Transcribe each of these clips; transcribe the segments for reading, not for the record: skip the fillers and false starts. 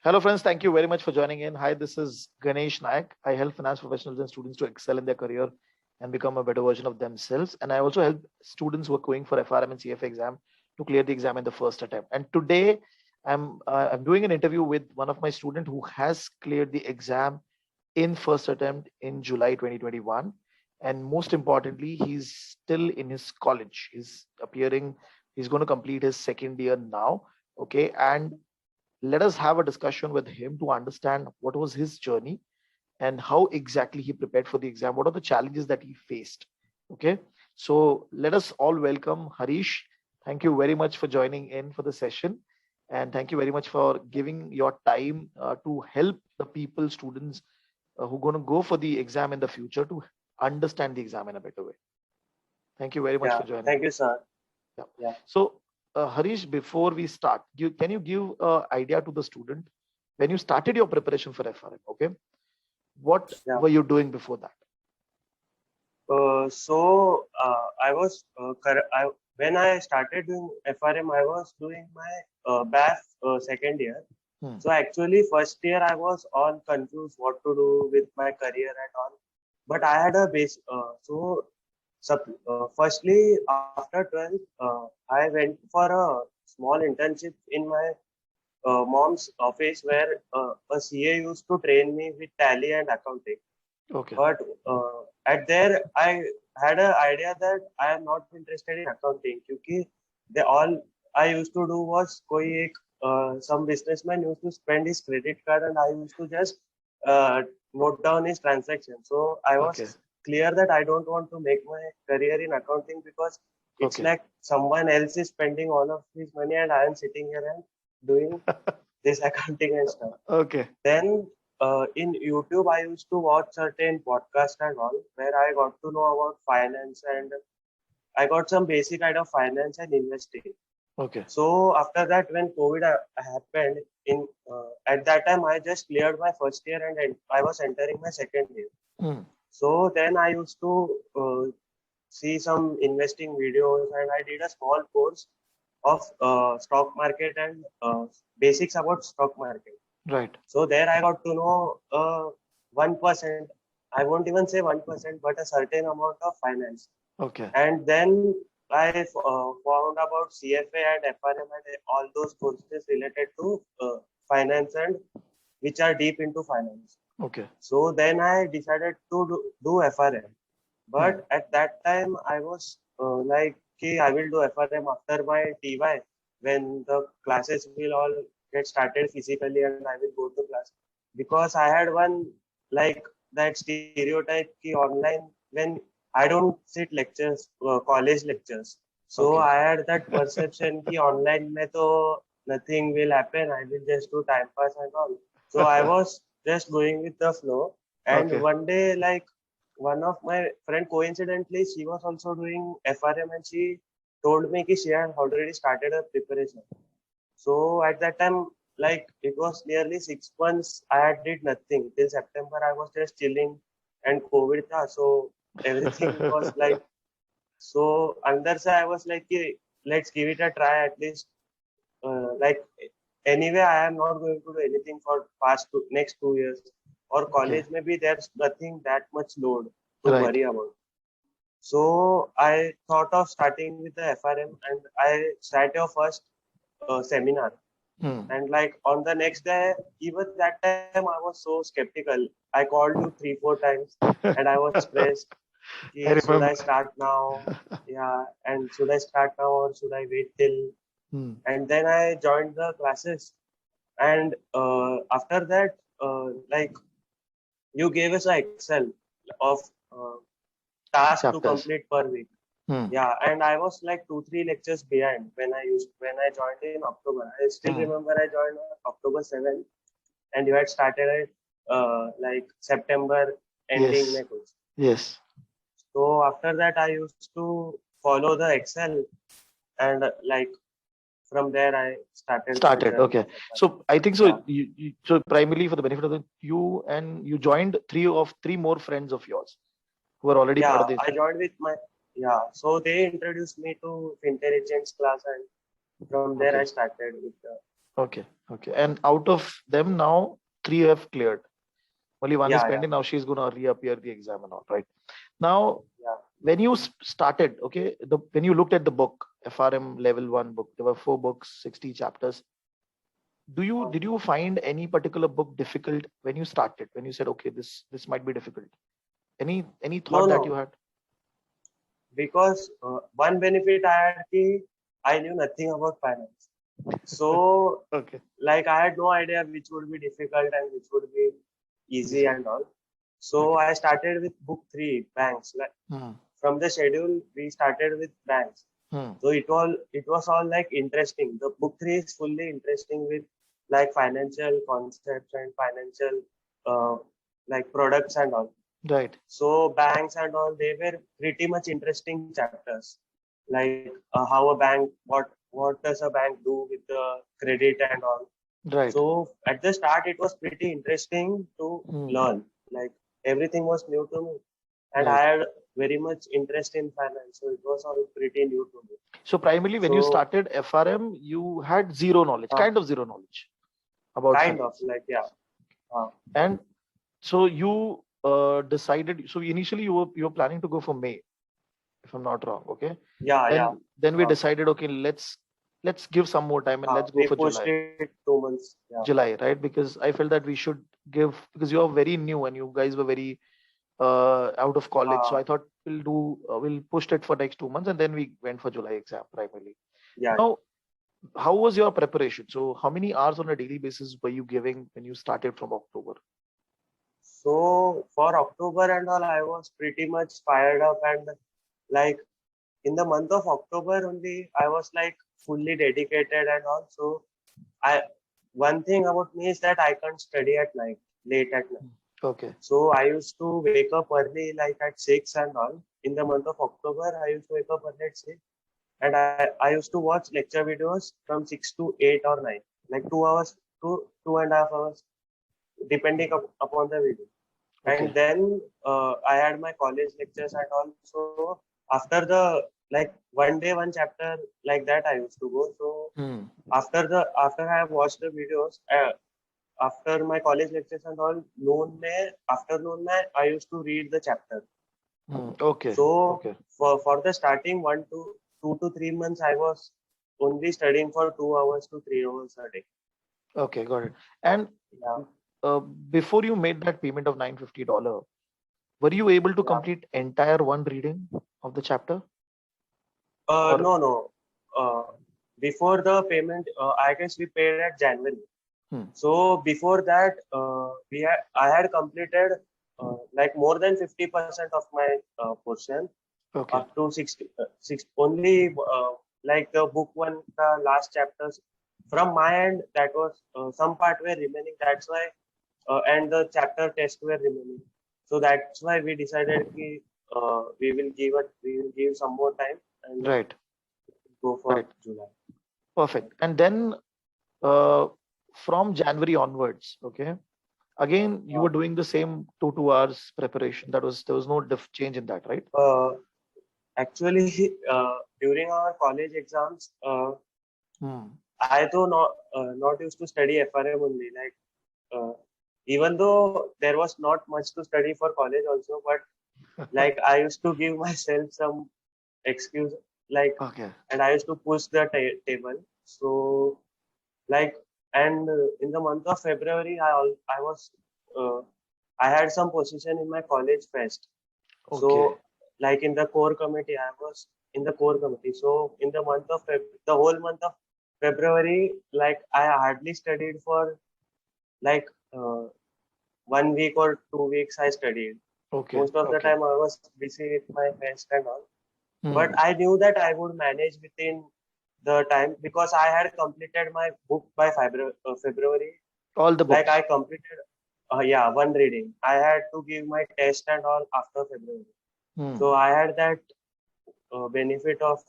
Hello, friends. Thank you very much for joining in. Hi, this is Ganesh Nayak. I help finance professionals and students to excel in their career and become a better version of themselves. And I also help students who are going for FRM and CFA exam to clear the exam in the first attempt. And today, I'm doing an interview with one of my students who has cleared the exam in first attempt in July 2021. And most importantly, he's still in his college. He's going to complete his second year now. Okay. And let us have a discussion with him to understand what was his journey and how exactly he prepared for the exam. What are the challenges that he faced? Okay. So let us all welcome Harish. Thank you very much for joining in for the session. And thank you very much for giving your time to help the people, students who are going to go for the exam in the future to understand the exam in a better way. Thank you very much Yeah, for joining. thank you, sir. Yeah. Yeah. So, Harish, before we start, can you give an idea to the student when you started your preparation for FRM? Okay, what Yeah. were you doing before that? I was when I started doing FRM, I was doing my BAF second year. Hmm. So actually, first year I was all confused what to do with my career and all. But I had a base. Firstly, after 12th, I went for a small internship in my mom's office where a CA used to train me with tally and accounting. Okay. But at there, I had an idea that I am not interested in accounting because they all I used to do was some businessman used to spend his credit card and I used to just uh, note down his transaction. So I Okay. was clear that I don't want to make my career in accounting because it's Okay. like someone else is spending all of his money and I am sitting here and doing this accounting and stuff. Okay. Then in YouTube, I used to watch certain podcasts and all where I got to know about finance and I got some basic idea of finance and investing. Okay. So after that, when COVID happened, at that time I just cleared my first year and I was entering my second year. Hmm. So then I used to see some investing videos and I did a small course of stock market and basics about stock market. Right. So there I got to know 1%. I won't even say 1%, but a certain amount of finance. Okay. And then I found about CFA and FRM and all those courses related to finance and which are deep into finance. Okay. So then I decided to do FRM. Hmm. But at that time, I was like, okay, I will do FRM after my TY when the classes will all get started physically and I will go to class. Because I had one like that stereotype ki online when I don't sit lectures, college lectures. So Okay. I had that perception ki online mein to nothing will happen. I will just do time pass and all. So I was just going with the flow. And Okay. one day, like one of my friend coincidentally she was also doing FRM and she told me that she had already started her preparation. So at that time, like it was nearly 6 months, I had did nothing till September. I was just chilling, and COVID tha, so everything was like so. Under se I was like, "Ki, let's give it a try at least. Like anyway, I am not going to do anything for next 2 years. Or Okay. college, maybe there's nothing that much load to Right. worry about. So I thought of starting with the FRM and I started your first seminar. Hmm. And like on the next day, even that time I was so skeptical. I called you 3, 4 times and I was stressed. I Okay, should remember. I start now? Yeah, and should I start now or should I wait till? Hmm. And then I joined the classes. And after that, like you gave us an Excel of uh, task to Chapters. complete per week. Hmm. Yeah, and I was like 2, 3 lectures behind when I joined in October. I still Hmm. remember I joined on October 7th, and you had started at like September ending Yes. mein kuch. Yes. So after that, I used to follow the Excel, and like from there I started my Started. journey Okay. of FI. So I think Yeah, so. So primarily for the benefit of you joined three more friends of yours who are already part yeah, of this. I joined with my yeah. So they introduced me to Fintelligence class, and from there I Okay. started with Okay. Okay. And out of them now, 3 have cleared. Only one is Yeah, pending. Now she's gonna reappear the exam and all, right? Now, yeah. when you started, okay, when you looked at the book, FRM level 1 book, there were 4 books, 60 chapters. Did you find any particular book difficult when you started, when you said, okay, this might be difficult? Any No, thought that you no, had? because one benefit I had ki I knew nothing about finance. So Okay. like I had no idea which would be difficult and which would be easy Easy. and all. So Okay. I started with book 3, banks. Like Hmm. from the schedule, we started with banks. Hmm. So it was all like interesting. The book 3 is fully interesting with like financial concepts and financial uh, like products and all. Right. So banks and all, they were pretty much interesting chapters. Like how a bank, what does a bank do with the credit and all. Right. So at the start, it was pretty interesting to Hmm. learn. Like everything was new to me, and I Right. had very much interest in finance, so it was all pretty new to me. So primarily when you So started FRM, you had zero knowledge, uh, kind of zero knowledge about kind of finance. like yeah, uh, And so you decided, so initially you were planning to go for May, if I'm not wrong. Okay. yeah, yeah. Then we Uh, decided, okay, let's give some more time and let's go we for pushed July. it 2 months. Yeah, July, right? Because I felt that we should give, because you are very new and you guys were very out of college. So uh, I thought we'll push it for next 2 months, and then we went for July exam primarily. yeah. Now, how was your preparation? So how many hours on a daily basis were you giving when you started from October? So for October and all, I was pretty much fired up and like in the month of October only, I was like fully dedicated and all. So I one thing about me is that I can't study at night, late at night. Okay. So I used to wake up early, like at 6 and all. In the month of October, I used to wake up early at 6, and I used to watch lecture videos from 6 to 8 or 9, like 2 hours, 2.5 hours, depending upon the video. And Okay. then I had my college lectures and all. So after the like one day, one chapter like that, I used to go. So Hmm. after I have watched the videos, after my college lectures and all, afternoon mein, I used to read the chapter. Hmm. Okay. So Okay. for the starting 2 to 3 months, I was only studying for 2 hours to 3 hours a day. Okay. Got it. And Yeah, uh, before you made that payment of $950, were you able to yeah. complete entire one reading of the chapter? Or No, no. Uh, Before the payment, I guess we paid at January. hmm. So before that, I had completed like more than 50% of my portion Okay. up to 6 only like the book one, the last chapters from my end, that was some part were remaining. That's why, and the chapter test were remaining. So that's why we decided ki, we will give some more time and Right. go for Right. July. Perfect. And then uh, from January onwards, okay, again you Uh, were doing the same 2 hours preparation. There was no change in that, right? uh, Actually, during our college exams, Hmm. I though not used to study FRM only. Like even though there was not much to study for college also, but like I used to give myself some excuse, like, Okay. and I used to push the table. So like, and in the month of February, I was uh, I had some position in my college fest. Okay. So like in the core committee, I was in the core committee. So in the month of the whole month of February, like I hardly studied for like 1 week or 2 weeks. I studied. Okay. Most of the Okay. time I was busy with my fest and all. But Hmm. I knew that I would manage within the time because I had completed my book by February. All the Like I books. completed, yeah, one reading. I had to give my test and all after February. So Hmm. I had that benefit of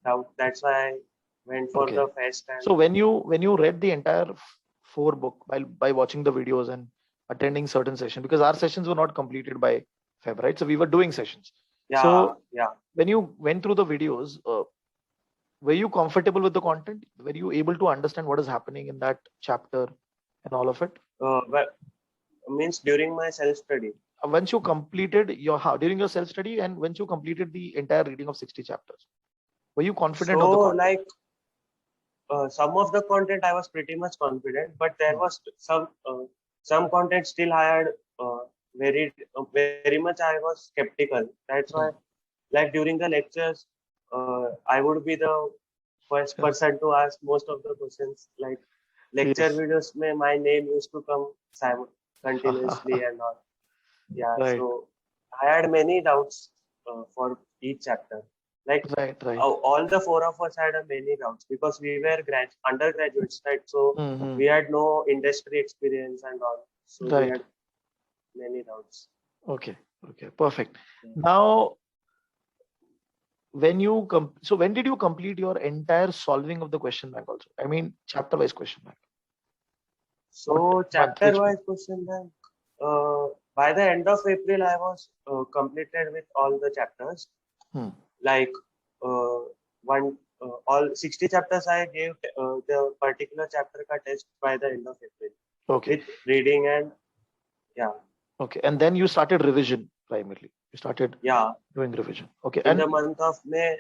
doubt. That's why I went for Okay. the fest and So when you read the entire 4 book by watching the videos and attending certain sessions, because our sessions were not completed by Feb, right? So we were doing sessions. yeah, So yeah. when you went through the videos, were you comfortable with the content? Were you able to understand what is happening in that chapter and all of it? Well, means during my self-study. Once you completed during your self-study and once you completed the entire reading of 60 chapters, were you confident of the So content? like some of the content I was pretty much confident, but there was some content still I had very much I was skeptical. That's why, like during the lectures, I would be the first person to ask most of the questions. Like lecture Yes. videos, my name used to come continuously and all. Yeah, Right. so I had many doubts for each chapter. Like Right. all the four of us had many doubts because we were undergraduates, right? So we had no industry experience and all. So we had many doubts. Okay. Perfect. Now, when did you complete your entire solving of the question bank also? I mean, chapter wise question bank. So chapter wise question bank, by the end of April, I was completed with all the chapters. Like all 60 chapters I gave the particular chapter ka test by the end of April. Okay. With reading and Okay, and then you started revision primarily. You started doing revision. Okay. In the month of May,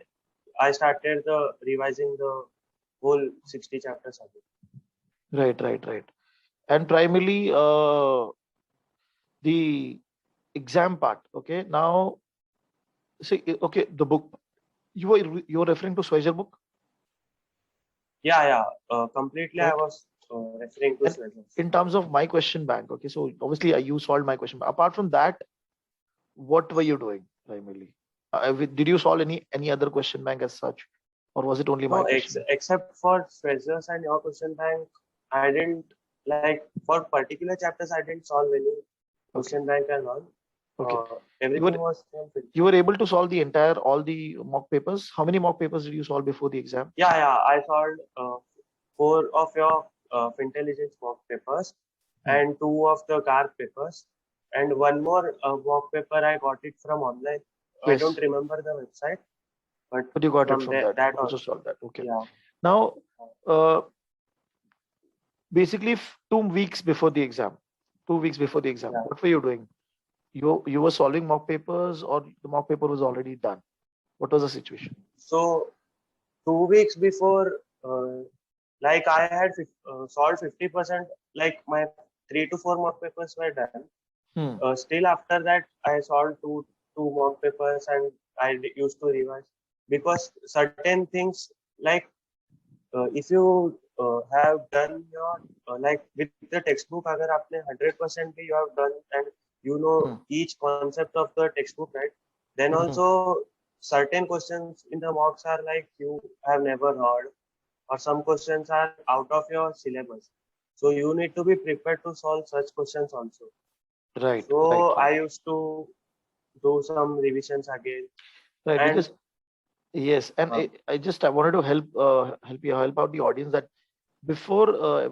I started revising the whole 60 chapters of it. Right. And primarily the exam part. Okay. Now, see, okay, the book. You were referring to Schweizer book? Yeah. Completely, right. I was referring to Schweizer. In terms of my question bank, okay, so obviously you solved my question. Apart from that, what were you doing primarily? Did you solve any other question bank as such, or was it only my question? Except for Schweizer's and your question bank, I didn't like for particular chapters. I didn't solve any question bank and all. Okay. Everything was. You were able to solve all the mock papers. How many mock papers did you solve before the exam? Yeah. I solved 4 of your intelligence mock papers and 2 of the GAR papers, and one more mock paper I got it from online. Yes. I don't remember the website, but you got it from that. Also solved that. Okay. Yeah. Now, basically 2 weeks before the exam. 2 weeks before the exam. Yeah. What were you doing? You were solving mock papers, or the mock paper was already done? What was the situation? So 2 weeks before, like I had solved 50%, like my 3 to 4 mock papers were done. Still after that, I solved two mock papers and I used to revise, because certain things like if you have done your like with the textbook, agar aapne 100% you have done and you know each concept of the textbook, right? Then also certain questions in the mocks are like you have never heard, or some questions are out of your syllabus. So you need to be prepared to solve such questions also. Right. So I used to do some revisions again. Right. And because yes, and I wanted to help out the audience that before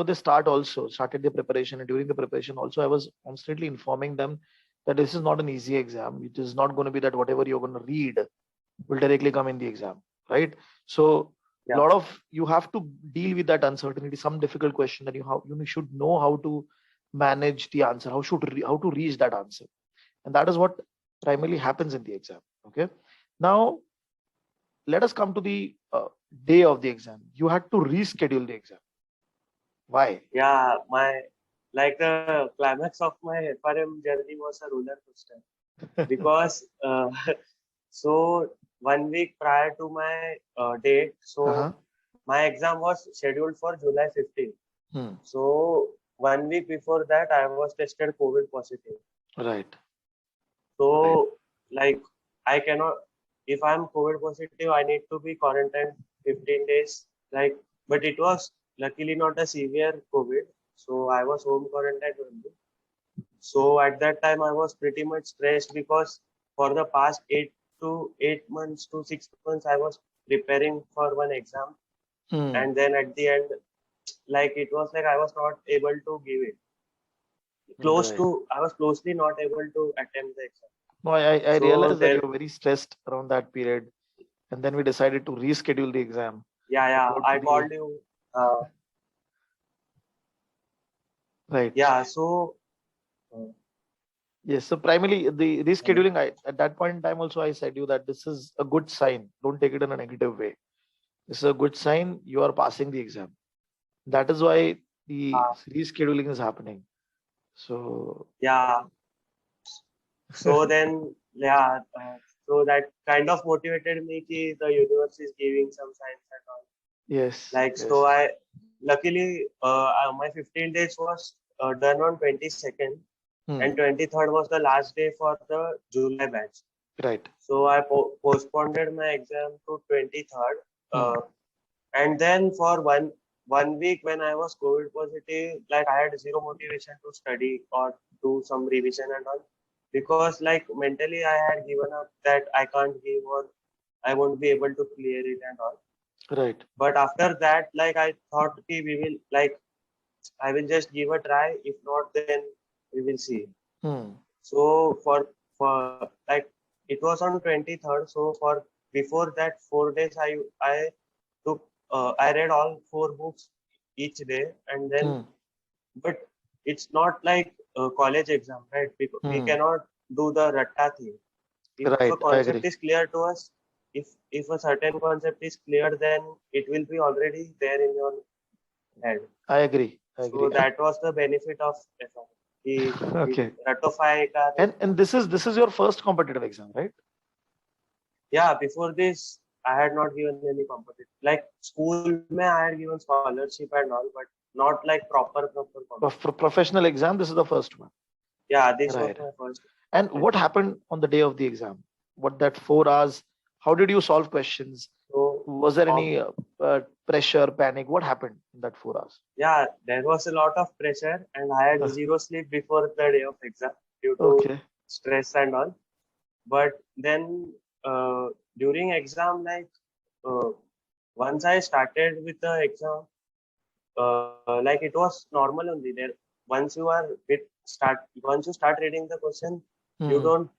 they started their preparation, and during the preparation also, I was constantly informing them that this is not an easy exam. It is not going to be that whatever you're going to read will directly come in the exam, right? So a lot of you have to deal with that uncertainty, some difficult question that you should know how to manage the answer, how to reach that answer, and that is what primarily happens in the exam. Okay, now let us come to the day of the exam. You had to reschedule the exam. Why? Yeah, the climax of my FRM journey was a roller coaster because so 1 week prior to my date, so my exam was scheduled for July 15th. So 1 week before that, I was tested COVID positive. Right. So like I cannot, if I'm COVID positive, I need to be quarantined 15 days. Like, but it was luckily not a severe COVID, so I was home quarantined only. So at that time, I was pretty much stressed because for the past 8 months to 6 months, I was preparing for one exam, and then at the end, like it was like I was not able to give it. I was closely not able to attempt the exam. No, I realized that you were very stressed around that period, and then we decided to reschedule the exam. Yeah. Go to I the- called you. Right. Yeah. So. Yes. So primarily the rescheduling, at that point in time also I said you that this is a good sign. Don't take it in a negative way. This is a good sign you are passing the exam. That is why the rescheduling is happening. So Yeah. So then, yeah. So that kind of motivated me ki the universe is giving some signs and all. yes. Like, Yes. so luckily, my 15 days was done on 22nd, and 23rd was the last day for the July batch. Right. So I postponed my exam to 23rd. And then for one week when I was COVID positive, like I had zero motivation to study or do some revision and all, because like mentally I had given up that I can't give or I won't be able to clear it and all. Right. But after that, like I thought we will like I will just give a try. If not, then we will see. So for like it was on 23rd. So for before that 4 days, I took I read all 4 books each day, and then but it's not like a college exam, right? We cannot do the ratta thing. If Right, a concept is clear to us, if a certain concept is clear, then it will be already there in your head. I agree. So that was the benefit of FR. Okay. Ratify And this is your first competitive exam, right? Yeah, before this I had not given any competitive. Like school mein I had given scholarship and all, but not like proper For professional exam, this is the first one. Yeah, this was my first. And what happened on the day of the exam? What that 4 hours? How did you solve questions? So was there any pressure, panic? What happened in that 4 hours? Yeah, there was a lot of pressure, and I had zero sleep before the day of exam due to stress and all. But then during exam, like once I started with the exam, like it was normal only. There, once you start reading the question, you don't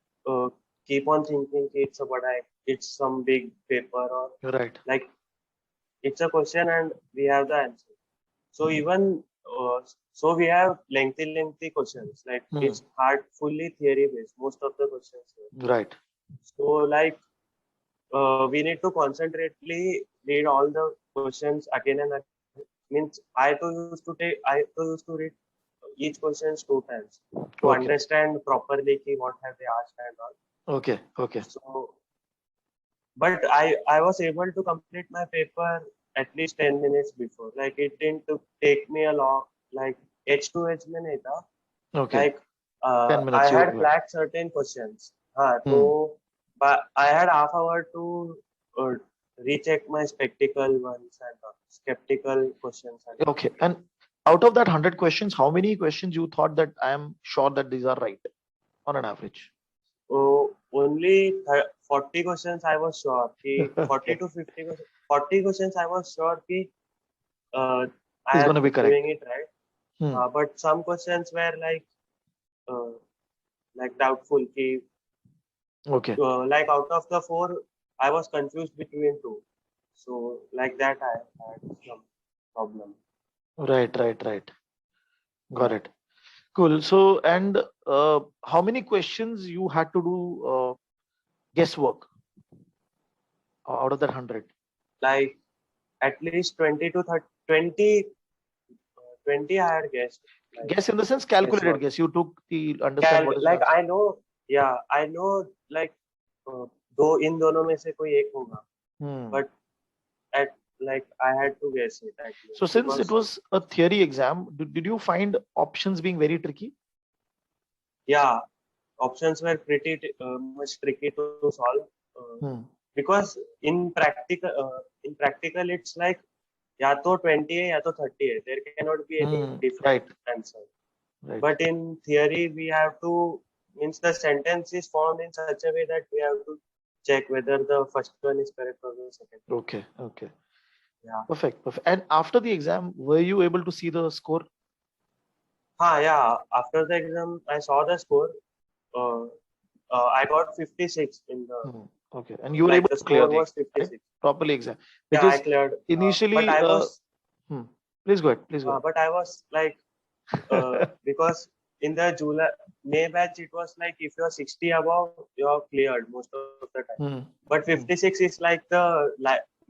keep on thinking it's some big paper or like it's a question and we have the answer. So even so we have lengthy questions. Like it's hard, fully theory based. Most of the questions. Right. So like we need to concentrately read all the questions again and again. Means I too used to read each questions 2 times to understand properly what have they asked and all. Okay. So, but I was able to complete my paper at least 10 minutes before. Like it didn't take me a long, like H2H mein nahi tha. Like 10 minutes I had flagged certain questions. So but I had half hour to recheck my spectacle ones and skeptical questions. Okay. And out of that 100 questions, how many questions you thought that I am sure that these are right on an average? Only 40 questions I was sure. 40 to 50 questions. 40 questions I was sure I am going to be correct. doing it right. But some questions were like doubtful. Like out of the 4, I was confused between 2. So like that I had some problem. Right. Got it. Cool. So, and how many questions you had to do guesswork out of that 100? Like at least 20 to 30, 20 I had guessed. Like, guess in the sense calculated guess. You took the understand what is like I know, like दो इन दोनों में से कोई एक होगा. But at like I had to guess it actually. So since it was a theory exam, did you find options being very tricky? Yeah, options were pretty much tricky to solve because in practical it's like या तो 20 है या तो 30 है. There cannot be any different answer. Right. But in theory we have to, means the sentence is formed in such a way that we have to check whether the first one is correct or the second. Okay. Yeah. Perfect. And after the exam, were you able to see the score? Yeah. After the exam, I saw the score. I got 56 in the Okay. And you were Like able the to clear score the was exam, right? 56. Properly exam. Yeah, I Because cleared. initially, But I was, hmm, please go ahead. Please go ahead. but I was like, because in the July May batch, it was like if you're 60 above, you're cleared most of the time. Hmm. But 56 is like the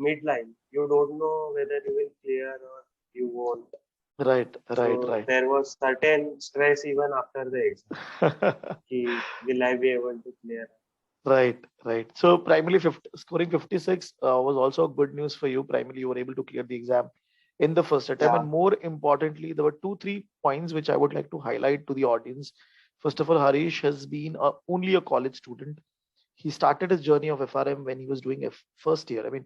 midline. You don't know whether you will clear or you won't. Right, right, So right. there was certain stress even after the exam. Will I be able to clear? Right, right. So primarily 50, scoring 56 was also good news for you. Primarily, you were able to clear the exam in the first attempt. Yeah, And more importantly, there were two, three points which I would like to highlight to the audience. First of all, Harish has been only a college student. He started his journey of FRM when he was doing a first year. I mean,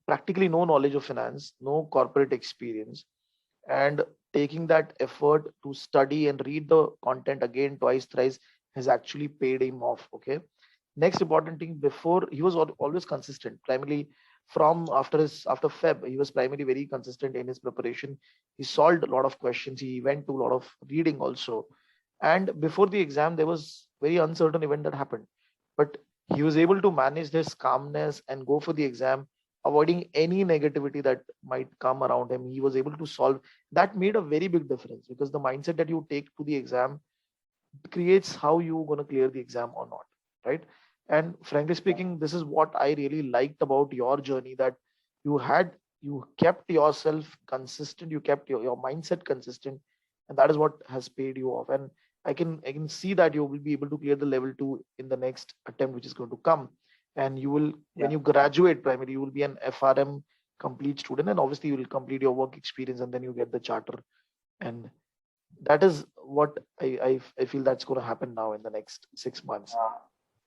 practically no knowledge of finance, no corporate experience, and taking that effort to study and read the content again twice thrice has actually paid him off. Okay. Next important thing, before he was always consistent, primarily from after Feb, he was primarily very consistent in his preparation. He solved a lot of questions, he went to a lot of reading also. And before the exam there was very uncertain event that happened, but he was able to manage this calmness and go for the exam, avoiding any negativity that might come around him. He was able to solve. That made a very big difference, because the mindset that you take to the exam creates how you're going to clear the exam or not, right? And frankly speaking, this is what I really liked about your journey, that you had you kept yourself consistent, you kept your mindset consistent, and that is what has paid you off. And I can see that you will be able to clear the level 2 in the next attempt which is going to come. And you will, when yeah, you graduate primary, you will be an FRM complete student, and obviously you will complete your work experience and then you get the charter. And that is what I feel that's going to happen now in the next 6 months yeah.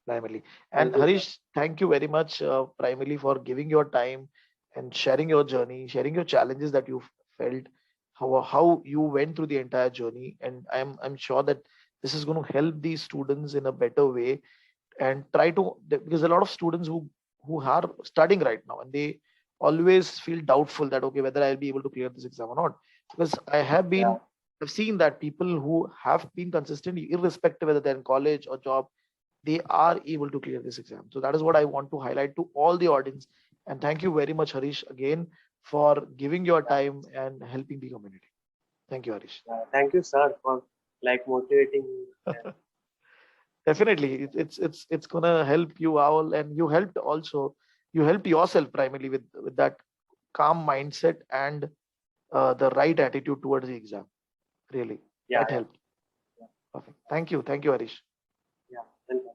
primarily. And Thank you, sir. Harish, thank you very much primarily for giving your time and sharing your journey, sharing your challenges that you felt, how you went through the entire journey. And I'm sure that this is going to help these students in a better way, and try to, because a lot of students who are studying right now, and they always feel doubtful that okay, whether I'll be able to clear this exam or not. Because Yeah, I've seen that people who have been consistent, irrespective whether they're in college or job, they are able to clear this exam. So that is what I want to highlight to all the audience. And thank you very much, Harish, again for giving your yeah, time and helping the community. Thank you, Harish. yeah. Thank you, sir, for like motivating me. And Definitely, it's gonna help you all, and you helped also. You helped yourself primarily with that calm mindset and the right attitude towards the exam. Really, yeah, that yeah, helped. yeah, Perfect. Thank you, Harish. yeah. Welcome.